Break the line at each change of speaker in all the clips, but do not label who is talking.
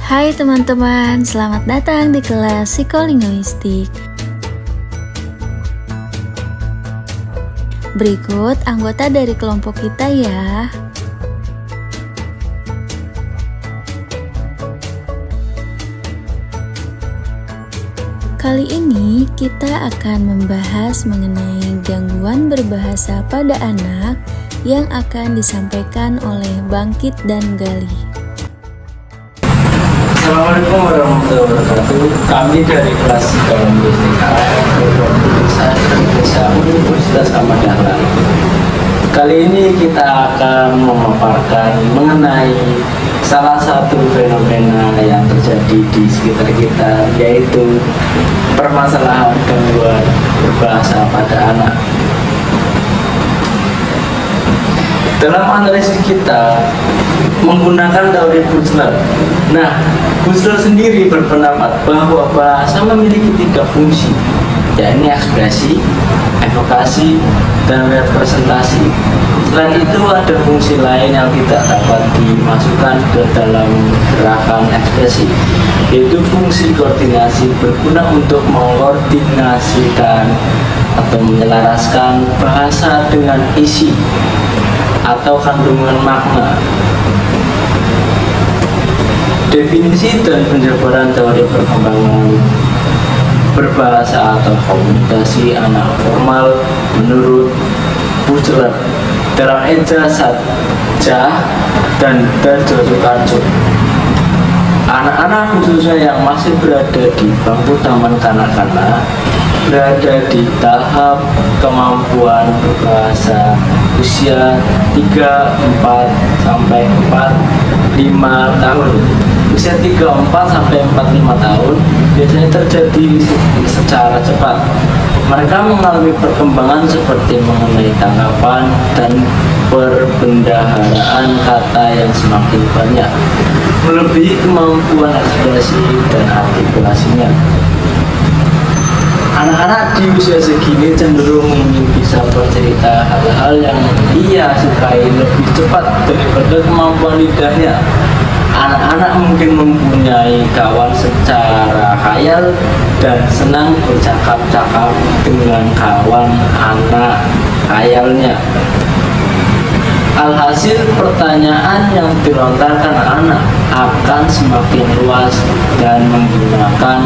Hai teman-teman, selamat datang di kelas psikolinguistik. Berikut anggota dari kelompok kita ya. Kali ini kita akan membahas mengenai gangguan berbahasa pada anak yang akan disampaikan oleh Bangkit dan Gali.
Assalamualaikum warahmatullahi wabarakatuh. Kami dari kelas psikolinguistik Indonesia Universitas Ahmad Dahlan. Kali ini kita akan memaparkan mengenai salah satu fenomena yang terjadi di sekitar kita, yaitu permasalahan gangguan berbahasa pada anak. Dalam analisis kita menggunakan teori Kutzler. Nah, Kutzler sendiri berpendapat bahwa bahasa memiliki 3 fungsi, yakni ekspresi, evokasi, dan representasi. Selain itu ada fungsi lain yang tidak dapat dimasukkan ke dalam gerakan ekspresi, yaitu fungsi koordinasi berguna untuk mengkoordinasikan atau menyelaraskan bahasa dengan isi atau kandungan makna. Definisi dan penjabaran teori perkembangan berbahasa atau komunikasi anak formal menurut Kutzler dalam Eja Saja dan Darjo Soekarjo. Anak-anak khususnya yang masih berada di bangku taman kanak-kanak berada di tahap kemampuan berbahasa usia 3, 4, sampai 4, 5 tahun. Usia 3, 4, sampai 4, 5 tahun biasanya terjadi secara cepat. Mereka mengalami perkembangan seperti mengenai tanggapan dan perbendaharaan kata yang semakin banyak, melebihi kemampuan ekspresi dan artikulasinya. Anak-anak di usia segini cenderung ingin bisa bercerita hal-hal yang ia sukai lebih cepat daripada kemampuan lidahnya. Anak-anak mungkin mempunyai kawan secara khayal dan senang bercakap-cakap dengan kawan anak khayalnya. Alhasil, pertanyaan yang dilontarkan anak akan semakin luas dan menggunakan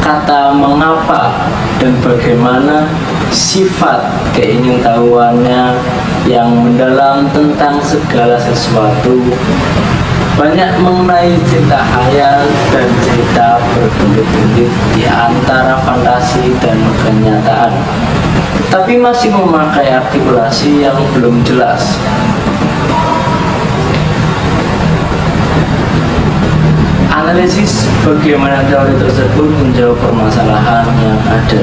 kata mengapa dan bagaimana, sifat keingintahuannya yang mendalam tentang segala sesuatu, banyak mengenai cerita khayal dan cerita berbelit-belit di antara fantasi dan kenyataan, tapi masih memakai artikulasi yang belum jelas. Analisis bagaimana teori tersebut menjawab permasalahan yang ada.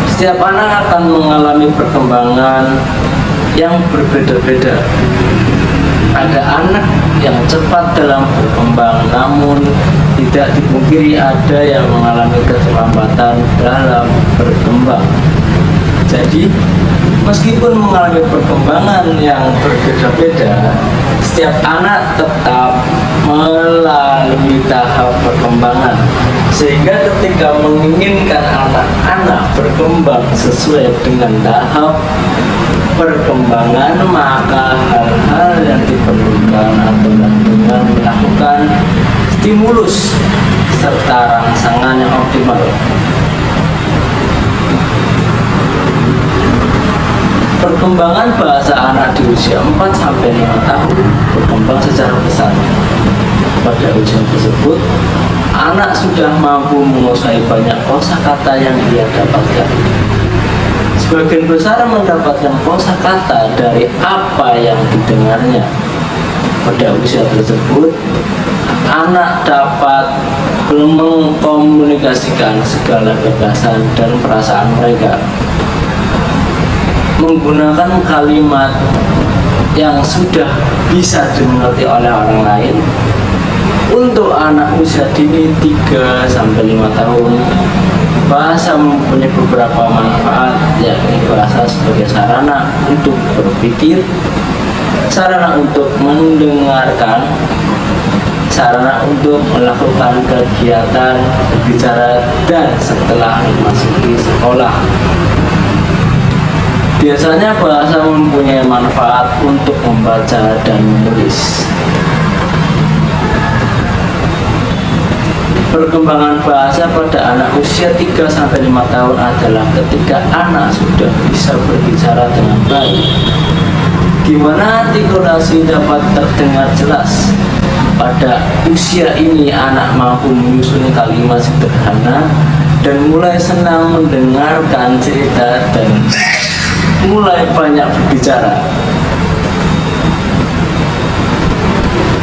Setiap anak akan mengalami perkembangan yang berbeda-beda. Ada anak yang cepat dalam berkembang, namun tidak dipungkiri ada yang mengalami keterlambatan dalam berkembang. Jadi, meskipun mengalami perkembangan yang berbeda-beda, setiap anak tetap melalui tahap perkembangan. Sehingga ketika menginginkan anak-anak berkembang sesuai dengan tahap perkembangan, maka hal-hal yang diperlukan adalah dengan melakukan stimulus serta rangsangan yang optimal. Perkembangan bahasa anak di usia 4 sampai 5 tahun berkembang secara besar. Pada usia tersebut, anak sudah mampu menguasai banyak kosakata yang ia dapatkan. Sebagian besar mendapatkan kosakata dari apa yang didengarnya. Pada usia tersebut, anak dapat mengkomunikasikan segala gagasan dan perasaan mereka menggunakan kalimat yang sudah bisa dimengerti oleh orang lain. Untuk anak usia dini 3-5 tahun, bahasa mempunyai beberapa manfaat, yakni bahasa sebagai sarana untuk berpikir, sarana untuk mendengarkan, sarana untuk melakukan kegiatan berbicara dan setelah memasuki sekolah. Biasanya bahasa mempunyai manfaat untuk membaca dan menulis. Perkembangan bahasa pada anak usia 3-5 tahun adalah ketika anak sudah bisa berbicara dengan baik. Gimana artikulasi dapat terdengar jelas? Pada usia ini anak mampu menyusun kalimat sederhana dan mulai senang mendengarkan cerita dan mulai banyak berbicara.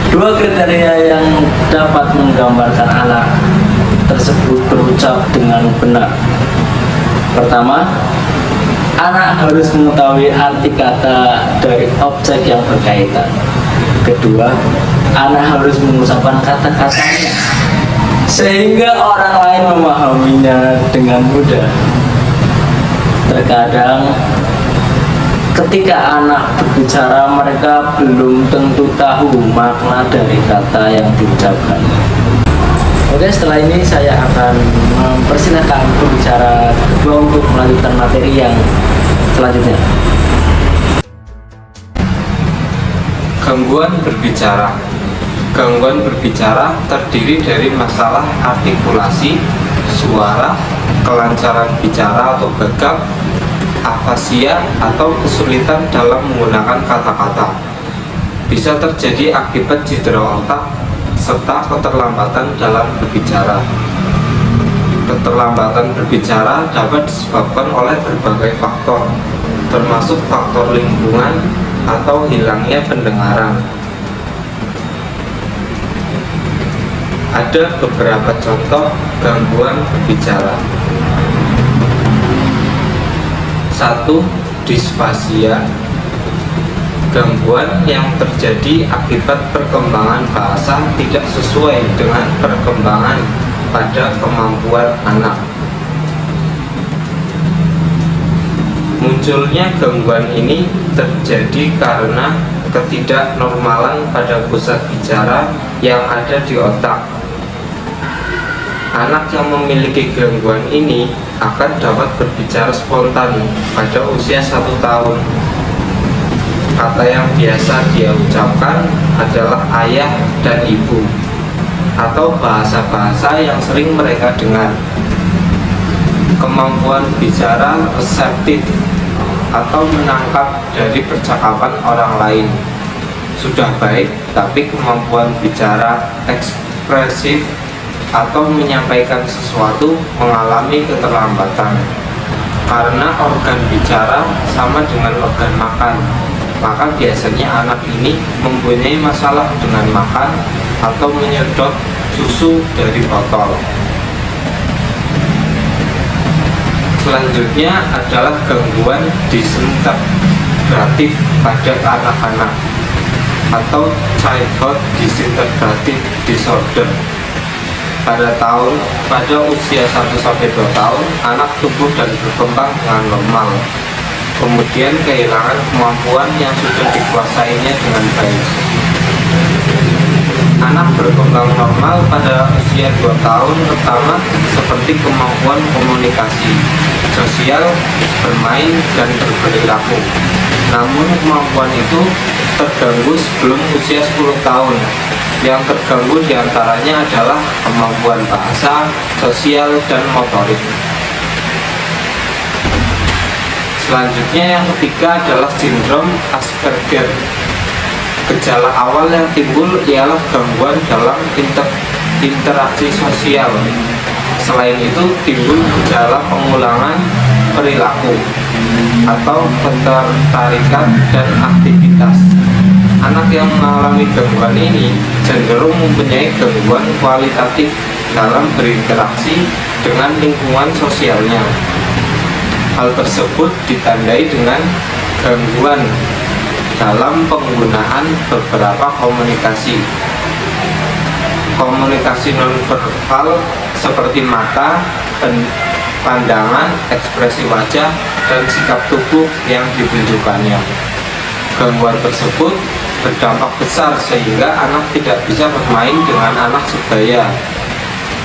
Dua kriteria yang dapat menggambarkan anak tersebut berucap dengan benar. Pertama, anak harus mengetahui arti kata dari objek yang berkaitan. Kedua, anak harus mengucapkan kata-katanya sehingga orang lain memahaminya dengan mudah. Terkadang ketika anak berbicara, mereka belum tentu tahu makna dari kata yang diucapkan. Oke, setelah ini saya akan mempersilahkan pembicara kedua untuk melanjutkan materi yang selanjutnya.
Gangguan berbicara. Gangguan berbicara terdiri dari masalah artikulasi, suara, kelancaran bicara atau gagap, afasia atau kesulitan dalam menggunakan kata-kata. Bisa terjadi akibat cedera otak serta keterlambatan dalam berbicara. Keterlambatan berbicara dapat disebabkan oleh berbagai faktor, termasuk faktor lingkungan atau hilangnya pendengaran. Ada beberapa contoh gangguan berbicara. 1. Disfasia. Gangguan yang terjadi akibat perkembangan bahasa tidak sesuai dengan perkembangan pada kemampuan anak. Munculnya gangguan ini terjadi karena ketidaknormalan pada pusat bicara yang ada di otak. Anak yang memiliki gangguan ini akan dapat berbicara spontan pada usia 1 tahun. Kata yang biasa dia ucapkan adalah ayah dan ibu, atau bahasa-bahasa yang sering mereka dengar. Kemampuan bicara reseptif atau menangkap dari percakapan orang lain sudah baik, tapi kemampuan bicara ekspresif atau menyampaikan sesuatu mengalami keterlambatan. Karena organ bicara sama dengan organ makan, maka biasanya anak ini mempunyai masalah dengan makan atau menyedot susu dari botol. Selanjutnya adalah gangguan disintegratif pada anak-anak atau childhood disintegrative disorder. Pada usia 1-2 tahun, anak tumbuh dan berkembang dengan normal, kemudian kehilangan kemampuan yang sudah dikuasainya dengan baik. Anak berkembang normal pada usia 2 tahun pertama seperti kemampuan komunikasi, sosial, bermain, dan berperilaku. Namun kemampuan itu terganggu sebelum usia 10 tahun. Yang terganggu diantaranya adalah kemampuan bahasa, sosial, dan motorik. Selanjutnya yang ketiga adalah sindrom Asperger. Gejala awal yang timbul ialah gangguan dalam interaksi sosial. Selain itu timbul gejala pengulangan perilaku atau ketertarikan dan aktivitas. Anak yang mengalami gangguan ini cenderung mempunyai gangguan kualitatif dalam berinteraksi dengan lingkungan sosialnya. Hal tersebut ditandai dengan gangguan dalam penggunaan beberapa komunikasi. Komunikasi nonverbal seperti mata, pandangan, ekspresi wajah, dan sikap tubuh yang ditunjukkannya. Gangguan tersebut berdampak besar sehingga anak tidak bisa bermain dengan anak sebaya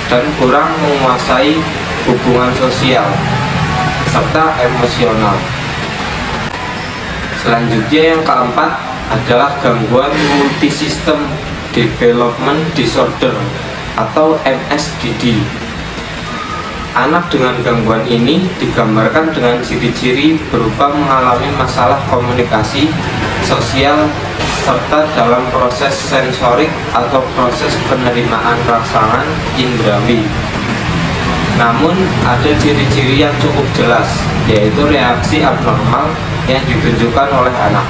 dan kurang menguasai hubungan sosial serta emosional. Selanjutnya yang keempat adalah gangguan multisystem development disorder atau MSDD. Anak dengan gangguan ini digambarkan dengan ciri-ciri berupa mengalami masalah komunikasi, sosial, serta dalam proses sensorik atau proses penerimaan rangsangan indrawi. Namun ada ciri-ciri yang cukup jelas, yaitu reaksi abnormal yang ditunjukkan oleh anak.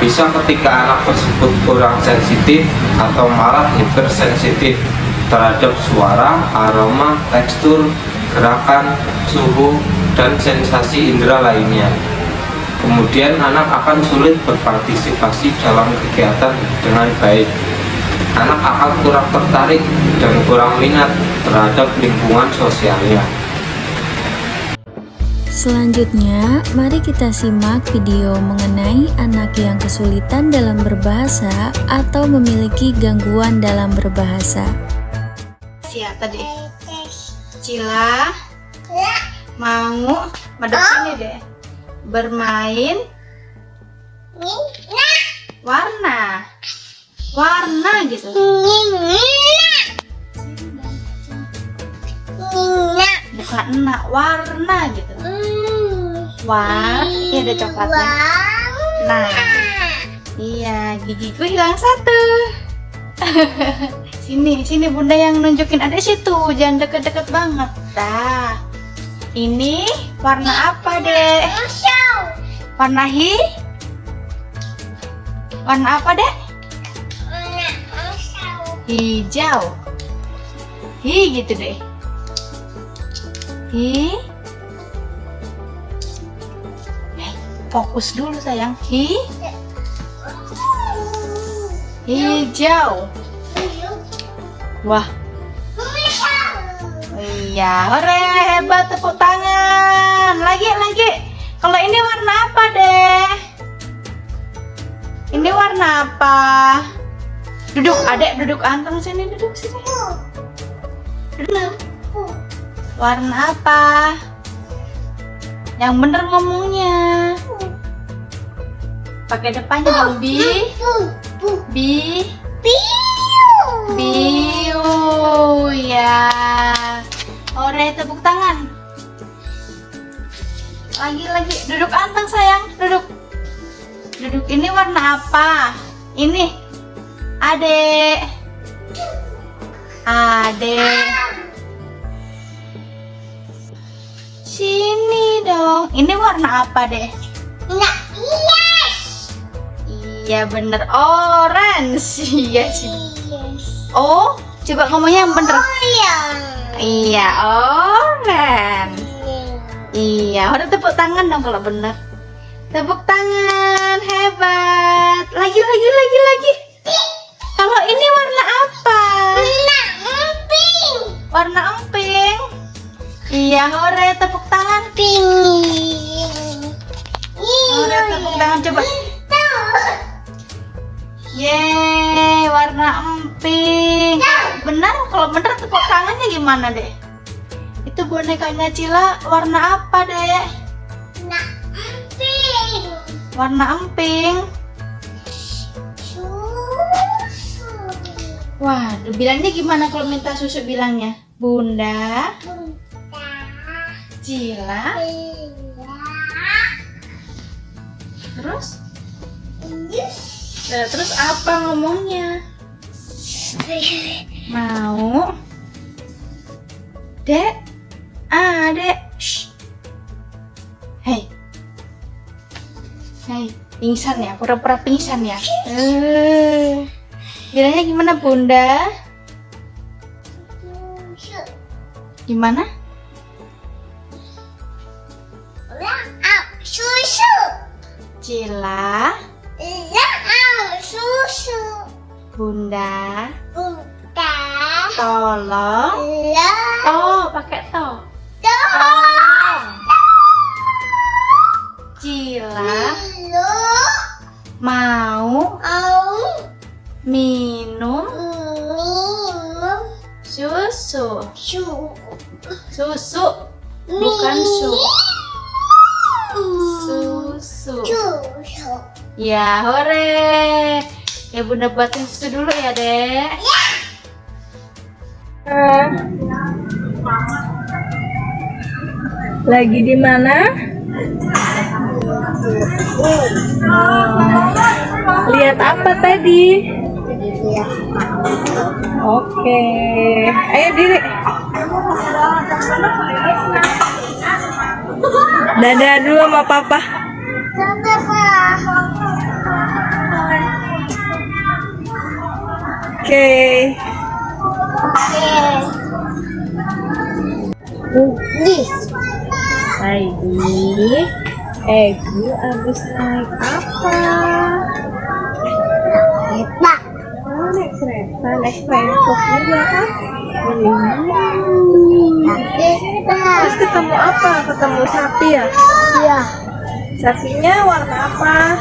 Bisa ketika anak tersebut kurang sensitif atau malah hipersensitif terhadap suara, aroma, tekstur, gerakan, suhu, dan sensasi indera lainnya. Kemudian anak akan sulit berpartisipasi dalam kegiatan dengan baik. Anak akan kurang tertarik dan kurang minat terhadap lingkungan sosialnya.
Selanjutnya, mari kita simak video mengenai anak yang kesulitan dalam berbahasa atau memiliki gangguan dalam berbahasa.
Siap tadi. Cila mau medok sini deh. Bermain warna gitu. Bukan enak, warna gitu. Ini ada coklatnya. Nah, iya, gigiku hilang satu. Sini bunda yang nunjukin, ada situ, jangan deket-deket banget. Dah, ini warna apa deh? Warna warna apa deh? Hijau. Gitu deh. Fokus dulu sayang. Hijau. Wah. Iya, hore, hebat, tepuk tangan. Lagi. Kalau ini warna apa deh? Ini warna apa? Duduk, adek, duduk anteng sini, duduk sini. Duduk. Warna apa? Yang bener ngomongnya. Pakai depannya dong, biu, ya. Ore, tepuk tangan. Lagi. Duduk anteng sayang, duduk. Ini warna apa? Ini. Adek. Sini dong. Ini warna apa deh? Iya bener, orange. Iya sih. Oh, coba ngomongnya yang bener. Iya, orange. Iya, udah tepuk tangan dong kalau bener. Tepuk tangan, hebat. Lagi. Kalau ini warna apa? Warna emping. Iya, hore, tepuk tangan. Hore, tepuk tangan coba. Yeay, warna emping. Benar, kalau bener tepuk tangannya gimana deh? Itu bonekanya Cila warna apa deh? Warna emping. Wah, bilangnya gimana kalau minta susu bilangnya? Bunda Cila. Terus apa ngomongnya? Mau? Dek? Dek. Shh. Hei, pingsan ya? Pura-pura pingsan ya? Bilangnya gimana Bunda? Gimana?
Susu.
Cila.
Susu.
Bunda.
Bunda.
Tolong. Pakai to. Cila Mau minum susu. Susu, bukan su. Susu. Ya, hore. Ya, Bunda buatin susu dulu ya, Dek.
Lagi di mana? Lihat apa tadi? Oke, ayo diri. Dadah dulu sama papa. Oke. Egi abis naik apa? Naik kereta, naik trainpot juga kan? Terus ketemu apa? Ketemu sapi ya?
Iya.
Sapinya warna apa?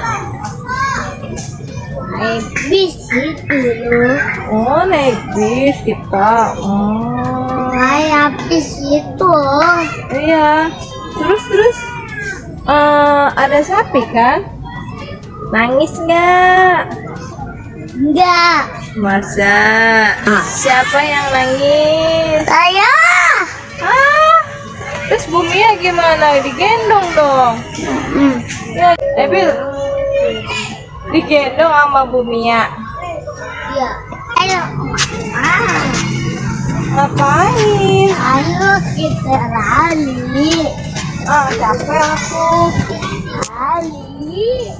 Bis itu.
Oh, naik bis kita.
Kayak bis itu.
Iya. Terus ada sapi kan? Nangis nggak?
Enggak.
Masa? Siapa yang nangis?
Saya.
Terus Bumia gimana? Digendong dong. Ya, Bil. Digendong sama Bumia.
Iya. Ayo.
Ngapain?
Ayo kita rally.
Capek aku.
Rally.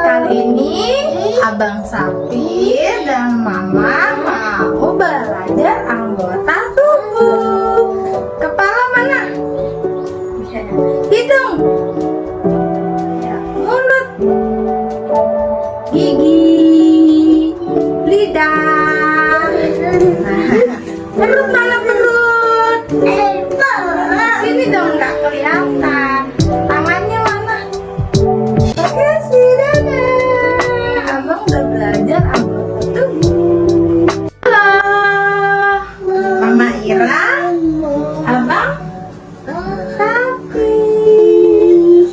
Kali ini Abang Sapir dan Mama mau belajar anggota tubuh. Kepala mana? Hidung, mulut, gigi, lidah. Perut mana perut? Sini dong, nggak kelihatan. Tangannya mana? Makasih, dadah. Abang udah belajar anggota tubuh. Halo, Mama Ira. Abang Sapi.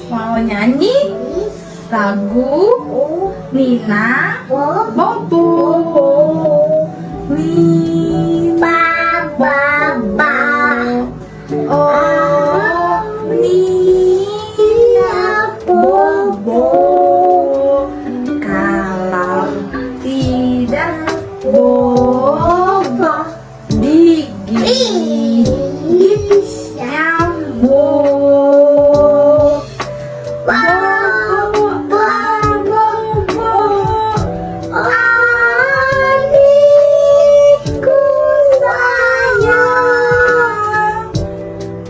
Mau nyanyi lagu Nina Bobo. Oh, Nina Bobo. Kalau tidak bobo di gigi nyamuk. Bobo, bobo, adikku sayang.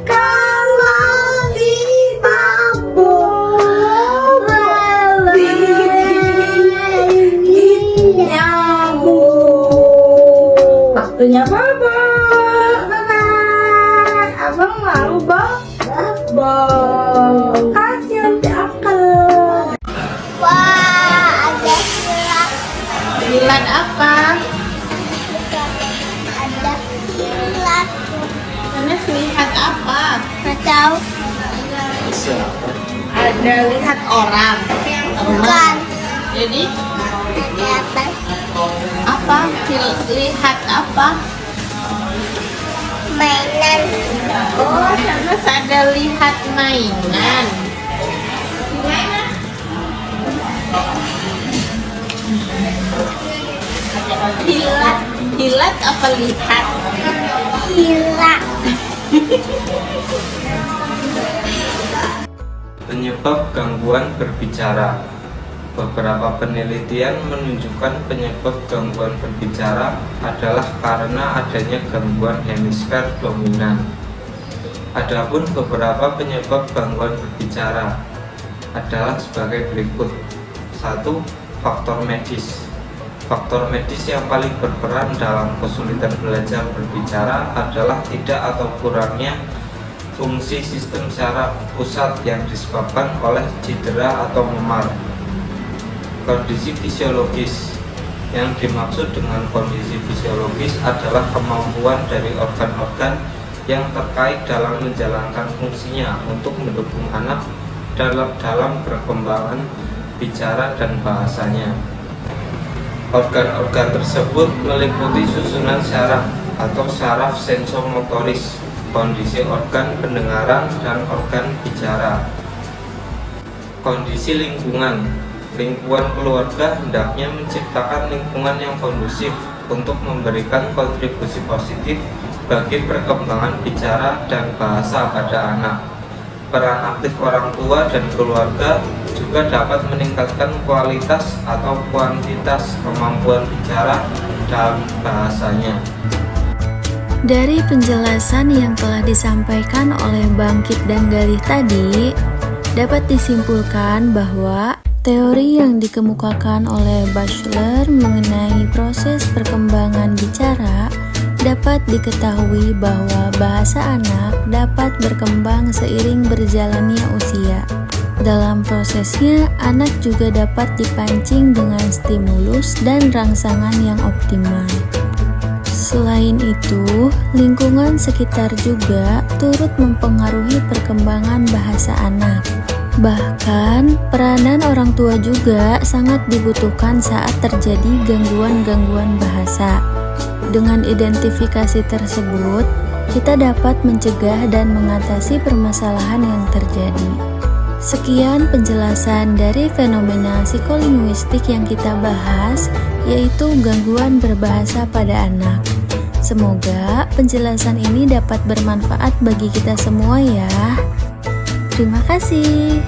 Kalau tidak bobo di gigi nyamuk. Waktunya bobo. Abang mau bobo. Kasih nanti akal.
Wah, ada silat.
Silat apa?
Ada silat.
Mana lihat apa?
Nggak tahu.
Ada lihat orang.
Bukan.
Jadi
Kelihatan.
apa? Lihat apa?
Mainan.
Oh, terus ada lihat mainan. Gimana? Hilat, hilat apa lihat?
Gila.
Penyebab gangguan berbicara. Beberapa penelitian menunjukkan penyebab gangguan berbicara adalah karena adanya gangguan hemisfer dominan. Adapun beberapa penyebab gangguan berbicara adalah sebagai berikut. 1. Faktor medis. Faktor medis yang paling berperan dalam kesulitan belajar berbicara adalah tidak atau kurangnya fungsi sistem syaraf pusat yang disebabkan oleh cedera atau memar. Kondisi fisiologis. Yang dimaksud dengan kondisi fisiologis adalah kemampuan dari organ-organ yang terkait dalam menjalankan fungsinya untuk mendukung anak dalam perkembangan bicara dan bahasanya. Organ-organ tersebut meliputi susunan syaraf atau saraf sensomotoris, kondisi organ pendengaran, dan organ bicara. Kondisi lingkungan. Lingkungan keluarga hendaknya menciptakan lingkungan yang kondusif untuk memberikan kontribusi positif bagi perkembangan bicara dan bahasa pada anak. Peran aktif orang tua dan keluarga juga dapat meningkatkan kualitas atau kuantitas kemampuan bicara dan bahasanya.
Dari penjelasan yang telah disampaikan oleh Bangkit dan Galih tadi, dapat disimpulkan bahwa teori yang dikemukakan oleh Bachelor mengenai proses perkembangan bicara dapat diketahui bahwa bahasa anak dapat berkembang seiring berjalannya usia. Dalam prosesnya, anak juga dapat dipancing dengan stimulus dan rangsangan yang optimal. Selain itu, lingkungan sekitar juga turut mempengaruhi perkembangan bahasa anak. Bahkan, peranan orang tua juga sangat dibutuhkan saat terjadi gangguan-gangguan bahasa. Dengan identifikasi tersebut, kita dapat mencegah dan mengatasi permasalahan yang terjadi. Sekian penjelasan dari fenomena psikolinguistik yang kita bahas, yaitu gangguan berbahasa pada anak. Semoga penjelasan ini dapat bermanfaat bagi kita semua ya. Terima kasih.